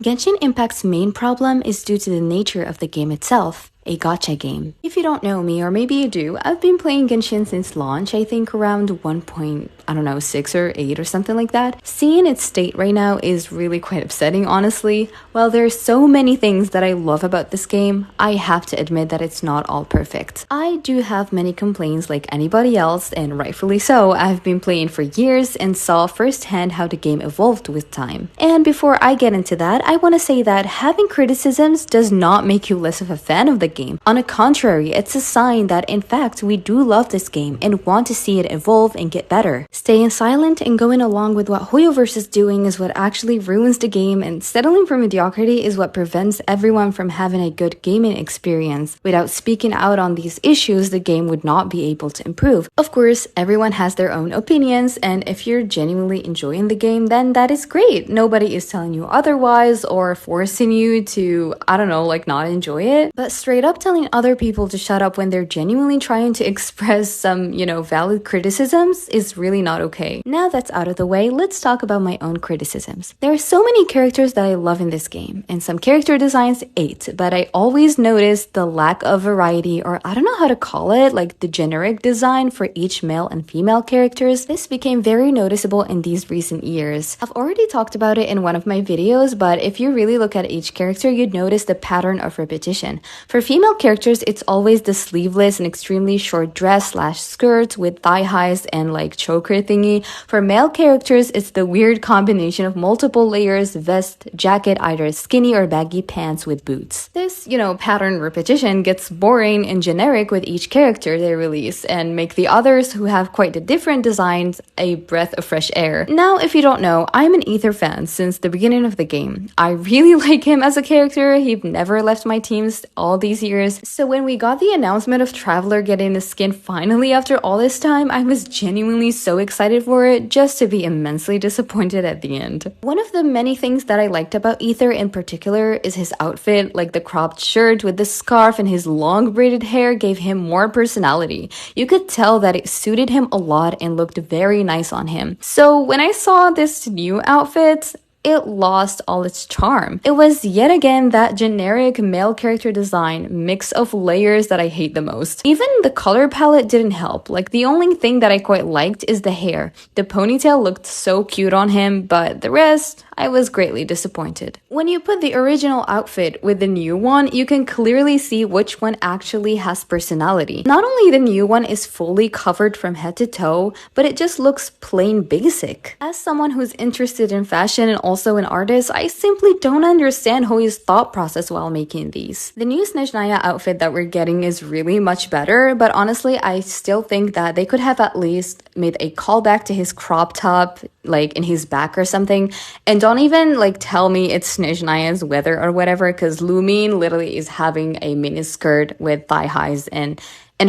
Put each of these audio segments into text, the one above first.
Genshin Impact's main problem is due to the nature of the game itself, a gacha game. If you don't know me, or maybe you do, I've been playing Genshin since launch, I think around 1.6 or 8 or something like that. Seeing its state right now is really quite upsetting, honestly. While there's so many things that I love about this game, I have to admit that it's not all perfect. I do have many complaints like anybody else, and rightfully so. I've been playing for years and saw firsthand how the game evolved with time. And before I get into that, I want to say that having criticisms does not make you less of a fan of the game. On the contrary, it's a sign that in fact we do love this game and want to see it evolve and get better. Staying silent and going along with what Hoyoverse is doing is what actually ruins the game, and settling for mediocrity is what prevents everyone from having a good gaming experience. Without speaking out on these issues, the game would not be able to improve. Of course, everyone has their own opinions, and if you're genuinely enjoying the game, then that is great. Nobody is telling you otherwise or forcing you to, not enjoy it. But straight up telling other people to shut up when they're genuinely trying to express some, valid criticisms is really not okay. Now that's out of the way, let's talk about my own criticisms. There are so many characters that I love in this game, and some character designs ate, but I always noticed the lack of variety, or I don't know how to call it, like the generic design for each male and female characters. This became very noticeable in these recent years. I've already talked about it in one of my videos, but if you really look at each character, you'd notice the pattern of repetition. For female characters, it's always the sleeveless and extremely short dress / skirt with thigh highs and like choker thingy. For male characters, it's the weird combination of multiple layers, vest, jacket, either skinny or baggy pants with boots. This, pattern repetition gets boring and generic with each character they release and make the others who have quite a different designs a breath of fresh air. Now, if you don't know, I'm an Aether fan since the beginning of the game. I really like him as a character. He's never left my teams all these years. So when we got the announcement of Traveler getting the skin finally after all this time, I was genuinely so excited for it, just to be immensely disappointed at the end. One of the many things that I liked about Aether in particular is his outfit, like the cropped shirt with the scarf and his long braided hair gave him more personality. You could tell that it suited him a lot and looked very nice on him. So when I saw this new outfit, it lost all its charm. It was yet again that generic male character design mix of layers that I hate the most. Even the color palette didn't help. Like, the only thing that I quite liked is the hair. The ponytail looked so cute on him, but the rest, I was greatly disappointed. When you put the original outfit with the new one, you can clearly see which one actually has personality. Not only the new one is fully covered from head to toe, but it just looks plain basic. As someone who's interested in fashion and also an artist, I simply don't understand Hoyo's thought process while making these. The new Snezhnaya outfit that we're getting is really much better, but honestly, I still think that they could have at least made a callback to his crop top, like in his back or something, and don't even tell me it's Snezhnaya's weather or whatever, because Lumine literally is having a mini skirt with thigh highs and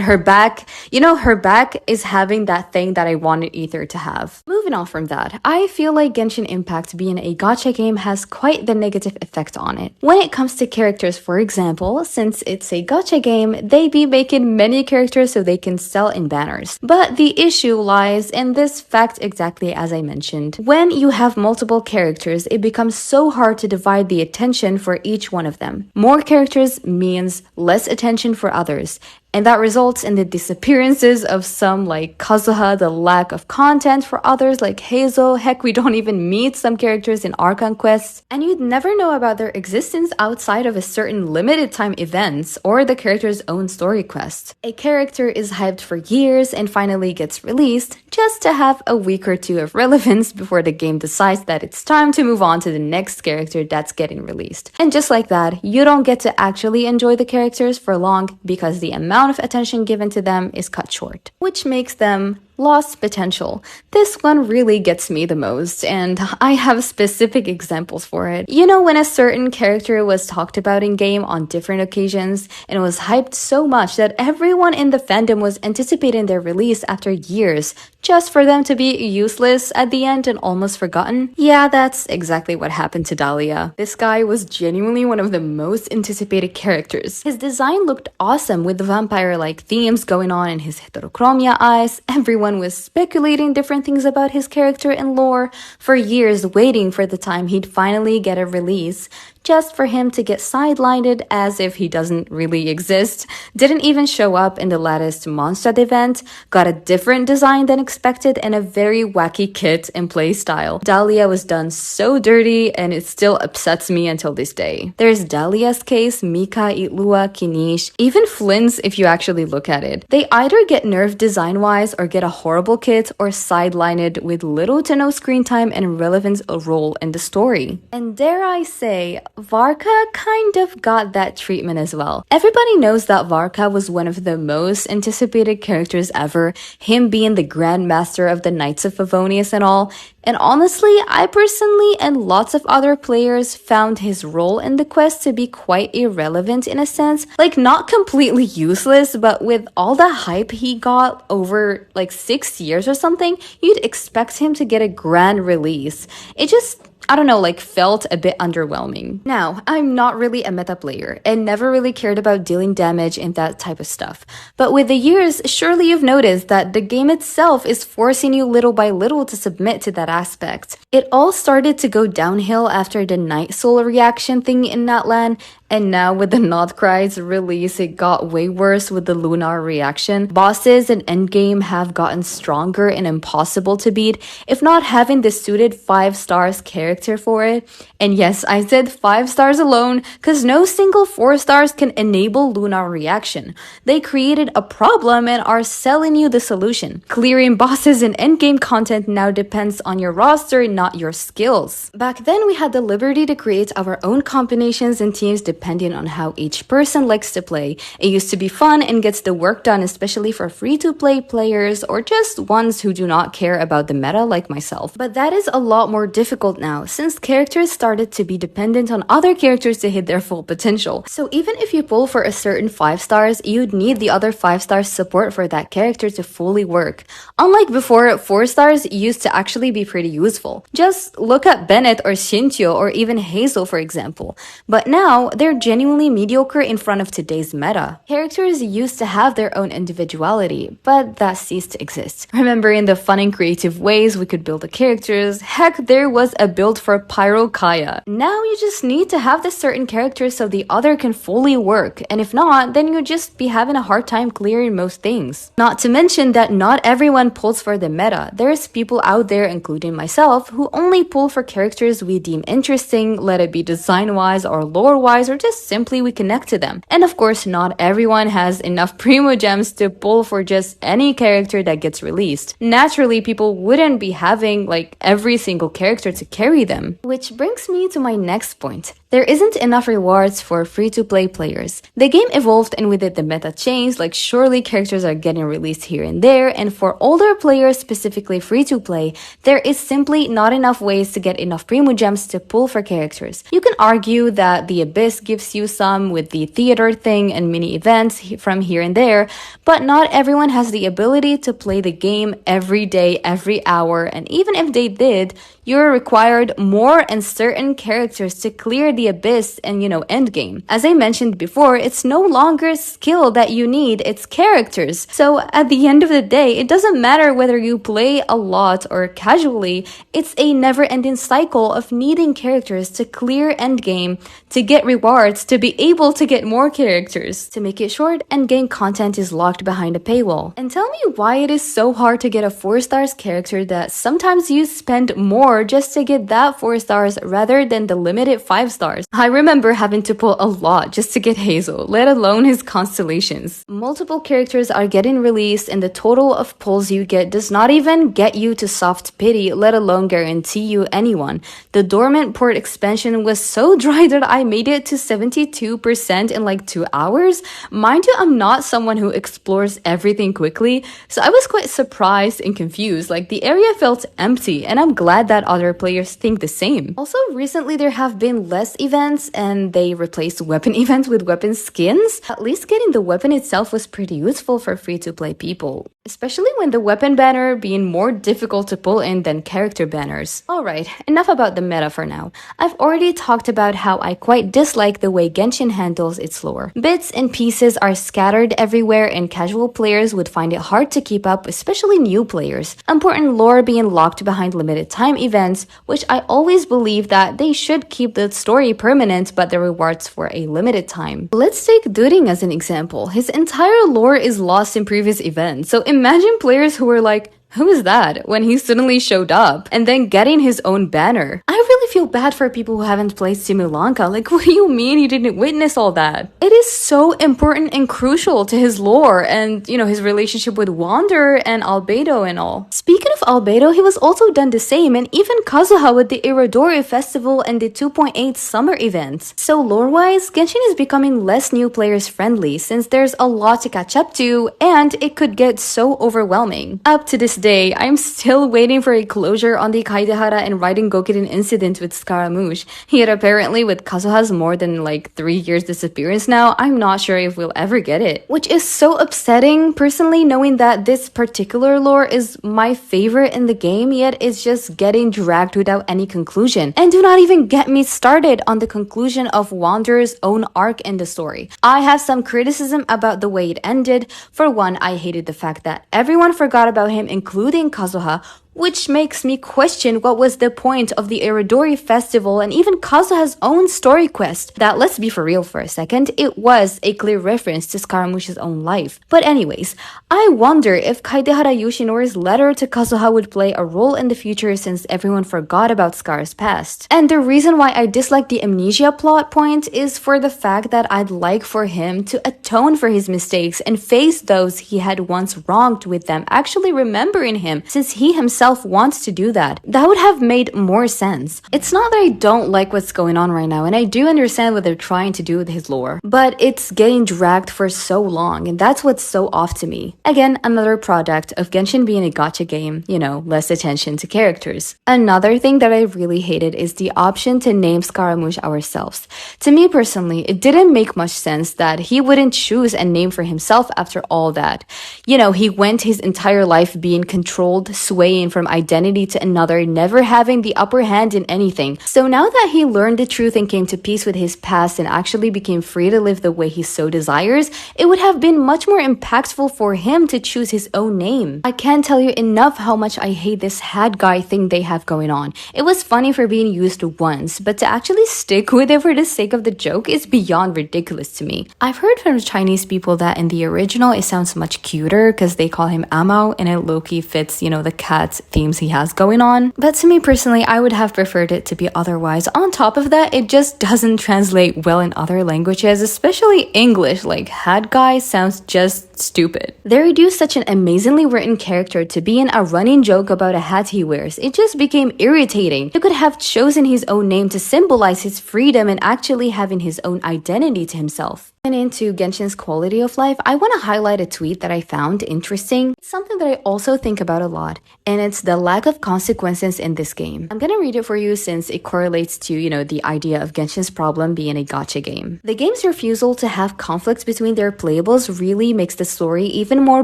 her back, her back is having that thing that I wanted Aether to have. Moving on from that, I feel like Genshin Impact being a gacha game has quite the negative effect on it. When it comes to characters, for example, since it's a gacha game, they be making many characters so they can sell in banners. But the issue lies in this fact exactly as I mentioned. When you have multiple characters, it becomes so hard to divide the attention for each one of them. More characters means less attention for others. And that results in the disappearances of some like Kazuha, the lack of content for others like Hazel. Heck, we don't even meet some characters in Archon quests, and you'd never know about their existence outside of a certain limited time events or the character's own story quest. A character is hyped for years and finally gets released just to have a week or two of relevance before the game decides that it's time to move on to the next character that's getting released. And just like that, you don't get to actually enjoy the characters for long because the amount of attention given to them is cut short, which makes them lost potential. This one really gets me the most, and I have specific examples for it. When a certain character was talked about in game on different occasions and was hyped so much that everyone in the fandom was anticipating their release after years, just for them to be useless at the end and almost forgotten? Yeah, that's exactly what happened to Dahlia. This guy was genuinely one of the most anticipated characters. His design looked awesome with the vampire-like themes going on in his heterochromia eyes. Everyone everyone was speculating different things about his character and lore for years, waiting for the time he'd finally get a release, just for him to get sidelined as if he doesn't really exist, didn't even show up in the latest Mondstadt event, got a different design than expected, and a very wacky kit and playstyle. Dahlia was done so dirty, and it still upsets me until this day. There's Dahlia's case, Mika, Itlua, Kinish, even Flynn's if you actually look at it. They either get nerfed design-wise or get a horrible kit or sidelined with little to no screen time and relevant role in the story. And dare I say, Varka kind of got that treatment as well. Everybody knows that Varka was one of the most anticipated characters ever, him being the Grandmaster of the Knights of Favonius and all. And honestly, I personally and lots of other players found his role in the quest to be quite irrelevant in a sense. Like, not completely useless, but with all the hype he got over like 6 years or something, you'd expect him to get a grand release. It just, I don't know, like felt a bit underwhelming. Now, I'm not really a meta player and never really cared about dealing damage and that type of stuff. But with the years, surely you've noticed that the game itself is forcing you little by little to submit to that aspect. It all started to go downhill after the Night Soul reaction thing in Natlan, and now with the Notcry's release, it got way worse with the Lunar reaction. Bosses and endgame have gotten stronger and impossible to beat, if not having the suited 5 stars character for it. And yes, I said 5 stars alone, cause no single 4 stars can enable Lunar reaction. They created a problem and are selling you the solution. Clearing bosses and endgame content now depends on your roster, not your skills. Back then, we had the liberty to create our own combinations and teams depending on how each person likes to play. It used to be fun and gets the work done, especially for free-to-play players or just ones who do not care about the meta like myself. But that is a lot more difficult now, since characters started to be dependent on other characters to hit their full potential. So even if you pull for a certain 5 stars, you'd need the other 5 stars support for that character to fully work. Unlike before, 4 stars used to actually be pretty useful. Just look at Bennett or Shintyo or even Hazel, for example. But now, they're genuinely mediocre in front of today's meta. Characters used to have their own individuality, but that ceased to exist. Remember, in the fun and creative ways we could build the characters, heck, there was a build for Pyrokaya. Now you just need to have the certain characters so the other can fully work, and if not, then you'll just be having a hard time clearing most things. Not to mention that not everyone pulls for the meta. There's people out there, including myself, who only pull for characters we deem interesting, let it be design-wise or lore-wise, or just simply we connect to them. And of course, not everyone has enough Primo Gems to pull for just any character that gets released. Naturally, people wouldn't be having like every single character to carry them. Which brings me to my next point. There isn't enough rewards for free-to-play players. The game evolved, and with it the meta changed, like surely characters are getting released here and there, and for older players, specifically free-to-play, there is simply not enough ways to get enough Primo Gems to pull for characters. You can argue that the Abyss gives you some with the theater thing and mini events from here and there, but not everyone has the ability to play the game every day, every hour, and even if they did, you're required more and certain characters to clear the Abyss and, endgame. As I mentioned before, it's no longer skill that you need, it's characters. So at the end of the day, it doesn't matter whether you play a lot or casually, it's a never-ending cycle of needing characters to clear endgame, to get rewards, to be able to get more characters. To make it short, endgame content is locked behind a paywall. And tell me why it is so hard to get a 4 stars character that sometimes you spend more just to get that 4 stars rather than the limited 5 stars. I remember having to pull a lot just to get Hazel, let alone his constellations. Multiple characters are getting released and the total of pulls you get does not even get you to soft pity, let alone guarantee you anyone. The dormant port expansion was so dry that I made it to 72% in like 2 hours. Mind you, I'm not someone who explores everything quickly, so I was quite surprised and confused. Like, the area felt empty, and I'm glad that other players think the same. Also, recently there have been less events and they replaced weapon events with weapon skins. At least getting the weapon itself was pretty useful for free-to-play people. especially when the weapon banner being more difficult to pull in than character banners. Alright, enough about the meta for now. I've already talked about how I quite dislike the way Genshin handles its lore. Bits and pieces are scattered everywhere and casual players would find it hard to keep up, especially new players. Important lore being locked behind limited time events, which I always believe that they should keep the story permanent but the rewards for a limited time. Let's take During as an example. His entire lore is lost in previous events, so imagine players who were like, who is that? When he suddenly showed up and then getting his own banner. I really feel bad for people who haven't played Simulanka. Like, what do you mean you didn't witness all that? It is so important and crucial to his lore and, his relationship with Wander and Albedo and all. Speaking of Albedo, he was also done the same, and even Kazuha with the Irodori Festival and the 2.8 summer events. So lore-wise, Genshin is becoming less new players friendly since there's a lot to catch up to and it could get so overwhelming. Up to this day, I'm still waiting for a closure on the Kaidehara and Raiden Gokiden incident with Scaramouche. Yet apparently with Kazuha's more than 3 years disappearance now, I'm not sure if we'll ever get it. Which is so upsetting, personally, knowing that this particular lore is my favorite in the game, yet it's just getting dragged without any conclusion. And do not even get me started on the conclusion of Wander's own arc in the story. I have some criticism about the way it ended. For one, I hated the fact that everyone forgot about him, including Kazuha, which makes me question what was the point of the Irodori Festival and even Kazuha's own story quest. That, let's be for real for a second, it was a clear reference to Scaramouche's own life. But anyways, I wonder if Kaidehara Yoshinori's letter to Kazuha would play a role in the future since everyone forgot about Scar's past. And the reason why I dislike the amnesia plot point is for the fact that I'd like for him to atone for his mistakes and face those he had once wronged with them actually remembering him, since he himself wants to do that. That would have made more sense. It's not that I don't like what's going on right now, and I do understand what they're trying to do with his lore, but it's getting dragged for so long, and that's what's so off to me. Again, another product of Genshin being a gacha game, less attention to characters. Another thing that I really hated is the option to name Scaramouche ourselves. To me personally, it didn't make much sense that he wouldn't choose a name for himself after all that. He went his entire life being controlled, swaying from identity to another, never having the upper hand in anything. So now that he learned the truth and came to peace with his past and actually became free to live the way he so desires, it would have been much more impactful for him to choose his own name. I can't tell you enough how much I hate this had guy thing they have going on. It was funny for being used once, but to actually stick with it for the sake of the joke is beyond ridiculous to me. I've heard from Chinese people that in the original it sounds much cuter because they call him Amao and it low-key fits, the cat's themes he has going on. But to me personally, I would have preferred it to be otherwise. On top of that, it just doesn't translate well in other languages, especially English. Like, had guy sounds just stupid. They reduced such an amazingly written character to being a running joke about a hat he wears. It just became irritating. He could have chosen his own name to symbolize his freedom and actually having his own identity to himself. And into Genshin's quality of life, I want to highlight a tweet that I found interesting. It's something that I also think about a lot, and it's the lack of consequences in this game. I'm gonna read it for you since it correlates to, the idea of Genshin's problem being a gacha game. The game's refusal to have conflicts between their playables really makes the story even more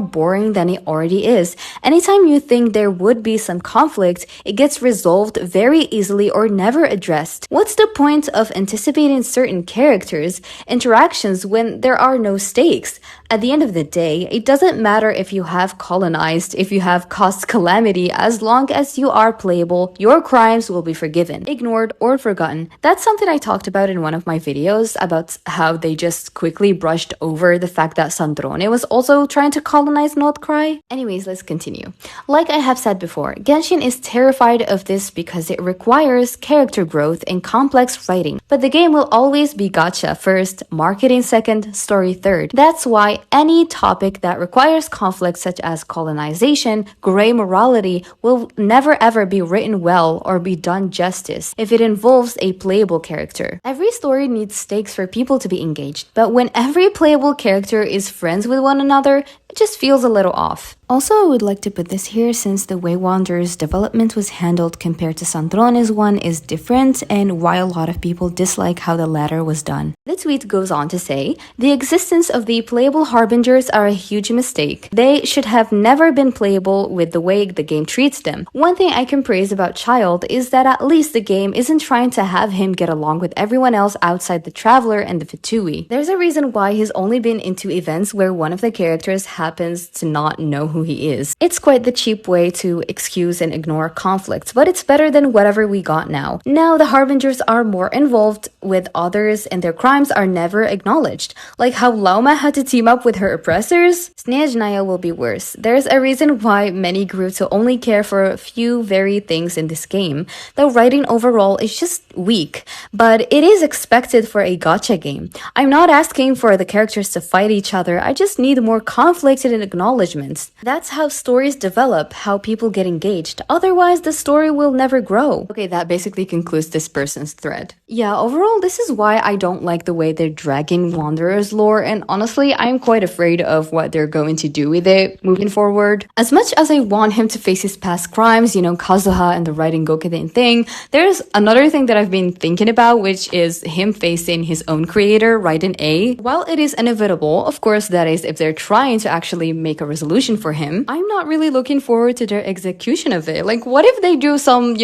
boring than it already is. Anytime you think there would be some conflict, it gets resolved very easily or never addressed. What's the point of anticipating certain characters' interactions when there are no stakes? At the end of the day, it doesn't matter if you have colonized, if you have caused calamity, as long as you are playable, your crimes will be forgiven, ignored, or forgotten. That's something I talked about in one of my videos about how they just quickly brushed over the fact that Sandrone was also trying to colonize Notcry. Anyways, let's continue. Like I have said before, Genshin is terrified of this because it requires character growth and complex writing. But the game will always be gacha first, marketing second, story third. That's why any topic that requires conflict such as colonization, gray morality will never ever be written well or be done justice if it involves a playable character. Every story needs stakes for people to be engaged, but when every playable character is friends with one another, it just feels a little off. Also, I would like to put this here since the way Wanderer's development was handled compared to Sandrone's one is different, and why a lot of people dislike how the latter was done. The tweet goes on to say, the existence of the playable harbingers are a huge mistake. They should have never been playable with the way the game treats them. One thing I can praise about Child is that at least the game isn't trying to have him get along with everyone else outside the Traveler and the Fatui. There's a reason why he's only been into events where one of the characters happens to not know who he is. It's quite the cheap way to excuse and ignore conflicts, but it's better than whatever we got now. Now the Harbingers are more involved with others and their crimes are never acknowledged. Like how Lauma had to team up with her oppressors? Snezhnaya will be worse. There's a reason why many grew to only care for a few very things in this game. The writing overall is just weak, but it is expected for a gacha game. I'm not asking for the characters to fight each other, I just need more conflict and acknowledgements. That's how stories develop, how people get engaged. Otherwise, the story will never grow. Okay, that basically concludes this person's thread. Yeah, overall, this is why I don't like the way they're dragging Wanderer's lore, and honestly, I'm quite afraid of what they're going to do with it moving forward. As much as I want him to face his past crimes, Kazuha and the Raiden Gokiden thing, there's another thing that I've been thinking about, which is him facing his own creator, Raiden A. While it is inevitable, of course, that is if they're trying to actually make a resolution for him, I'm not really looking forward to their execution of it. Like, what if they do some,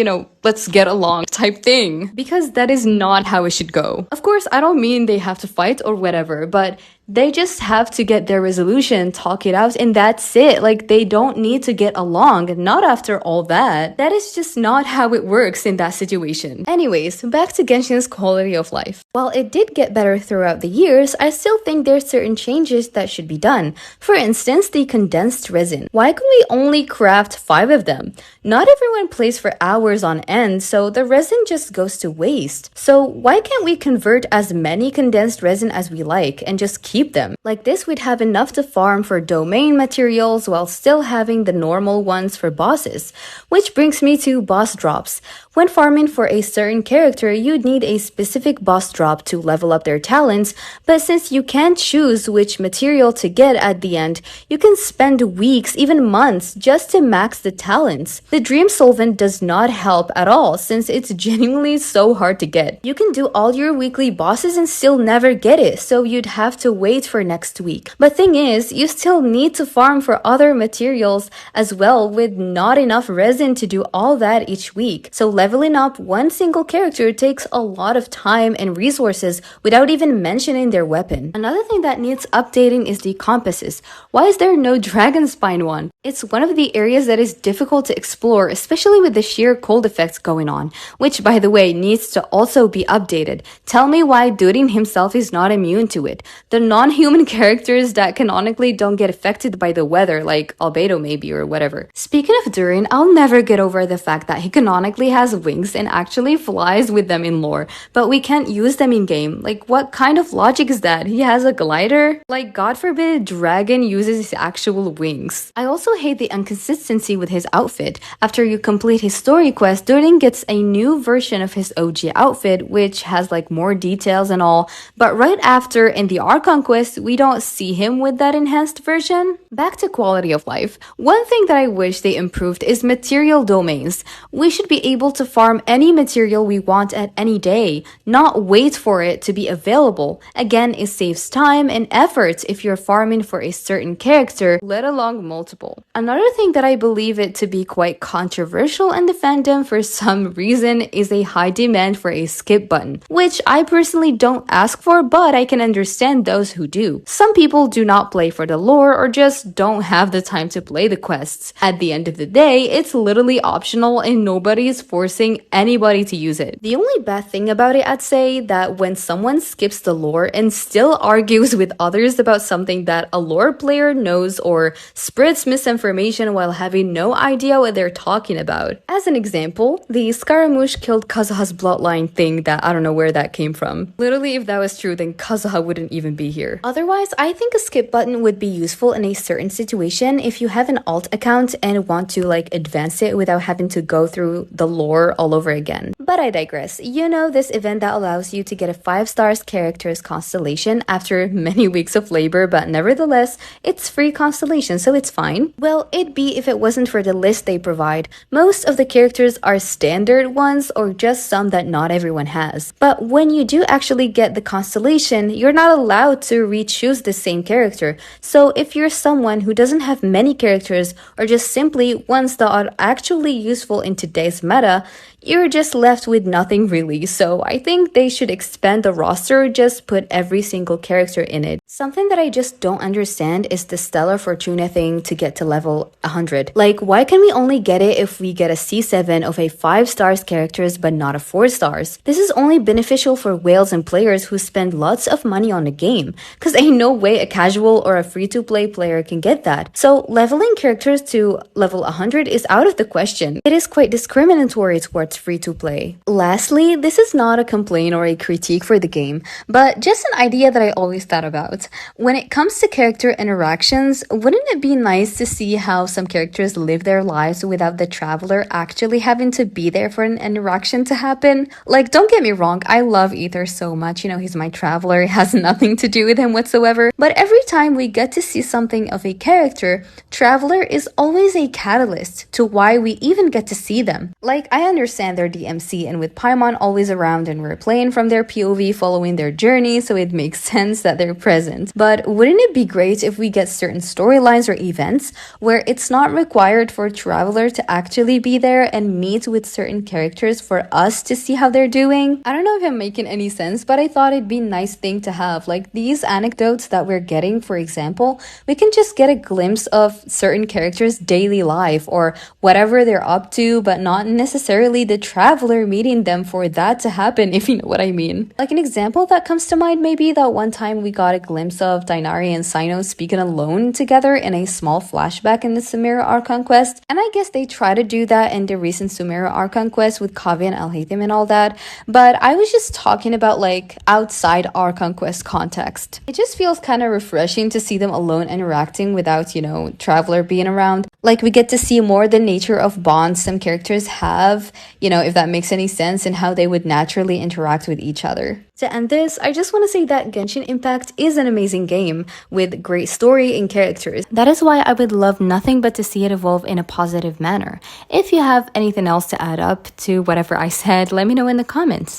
let's get along type thing? Because that is not how it should go. Of course, I don't mean they have to fight or whatever, but they just have to get their resolution, talk it out, and that's it. Like, they don't need to get along, not after all that. That is just not how it works in that situation. Anyways, back to Genshin's quality of life. While it did get better throughout the years, I still think there's certain changes that should be done. For instance, the condensed resin. Why could we only craft 5 of them? Not everyone plays for hours on end, so the resin just goes to waste. So why can't we convert as many condensed resin as we like and just keep them? Like this, we'd have enough to farm for domain materials while still having the normal ones for bosses. Which brings me to boss drops. When farming for a certain character, you'd need a specific boss drop to level up their talents, but since you can't choose which material to get at the end, you can spend weeks, even months, just to max the talents. The Dream Solvent does not help at all since it's genuinely so hard to get. You can do all your weekly bosses and still never get it, so you'd have to wait for next week. But thing is, you still need to farm for other materials as well with not enough resin to do all that each week. So leveling up one single character takes a lot of time and resources without even mentioning their weapon. Another thing that needs updating is the compasses. Why is there no Dragon Spine one? It's one of the areas that is difficult to explore, especially with the sheer cold effects going on, which by the way needs to also be updated. Tell me why Durin himself is not immune to it. The non-human characters that canonically don't get affected by the weather, like Albedo maybe or whatever. Speaking of Durin, I'll never get over the fact that he canonically has wings and actually flies with them in lore, but we can't use them in game. Like, what kind of logic is that? He has a glider? Like, God forbid a dragon uses his actual wings. I also hate the inconsistency with his outfit. After you complete his story quest, Durin gets a new version of his OG outfit, which has like more details and all, but right after in the Archon quest, we don't see him with that enhanced version. Back to quality of life. One thing that I wish they improved is material domains. We should be able to farm any material we want at any day, not wait for it to be available. Again, it saves time and effort if you're farming for a certain character, let alone multiple. Another thing that I believe it to be quite controversial in the fandom for some reason is a high demand for a skip button, which I personally don't ask for, but I can understand those who do. Some people do not play for the lore or just don't have the time to play the quests. At the end of the day, it's literally optional and nobody is forcing anybody to use it. The only bad thing about it, I'd say, that when someone skips the lore and still argues with others about something that a lore player knows or spreads misinformation while having no idea what they're talking about. As an example, the Scaramouche killed Kazuha's bloodline thing that I don't know where that came from. Literally, if that was true, then Kazuha wouldn't even be here. here. Otherwise, I think a skip button would be useful in a certain situation if you have an alt account and want to like advance it without having to go through the lore all over again. But I digress. You know, this event that allows you to get a 5 stars characters constellation after many weeks of labor, but nevertheless, it's free constellation, so it's fine. Well, it'd be if it wasn't for the list they provide. Most of the characters are standard ones or just some that not everyone has. But when you do actually get the constellation, you're not allowed to re-choose the same character. So if you're someone who doesn't have many characters or just simply ones that are actually useful in today's meta, you're just left with nothing really. So I think they should expand the roster, just put every single character in it. Something that I just don't understand is the Stellar Fortuna thing to get to level 100. Like, why can we only get it if we get a C7 of a 5 stars characters but not a 4 stars? This is only beneficial for whales and players who spend lots of money on the game, cause ain't no way a casual or a free-to-play player can get that. So leveling characters to level 100 is out of the question. It is quite discriminatory towards free-to-play. Lastly, this is not a complaint or a critique for the game, but just an idea that I always thought about. When it comes to character interactions, wouldn't it be nice to see how some characters live their lives without the traveler actually having to be there for an interaction to happen? Like, don't get me wrong, I love Ether so much, you know, he's my traveler, it has nothing to do with him whatsoever, but every time we get to see something of a character, traveler is always a catalyst to why we even get to see them. Like, I understand their DMC, and with Paimon always around and we're playing from their POV following their journey, so it makes sense that they're present. But wouldn't it be great if we get certain storylines or events where it's not required for Traveler to actually be there and meet with certain characters for us to see how they're doing? I don't know if I'm making any sense, but I thought it'd be a nice thing to have. Like, these anecdotes that we're getting, for example, we can just get a glimpse of certain characters' daily life or whatever they're up to, but not necessarily the Traveler meeting them for that to happen, if you know what I mean. Like, an example that comes to mind may be that one time we got a glimpse of Dainari and Sino speaking alone together in a small flashback in the Sumeru Archon quest, and I guess they try to do that in the recent Sumeru Archon quest with Kavi and Alhaitham and all that, but I was just talking about like outside Archon quest context. It just feels kind of refreshing to see them alone interacting without, you know, Traveler being around. Like, we get to see more the nature of bonds some characters have, you know, if that makes any sense, and how they would naturally interact with each other. To end this, I just want to say that Genshin Impact is an amazing game with great story and characters. That is why I would love nothing but to see it evolve in a positive manner. If you have anything else to add up to whatever I said, let me know in the comments.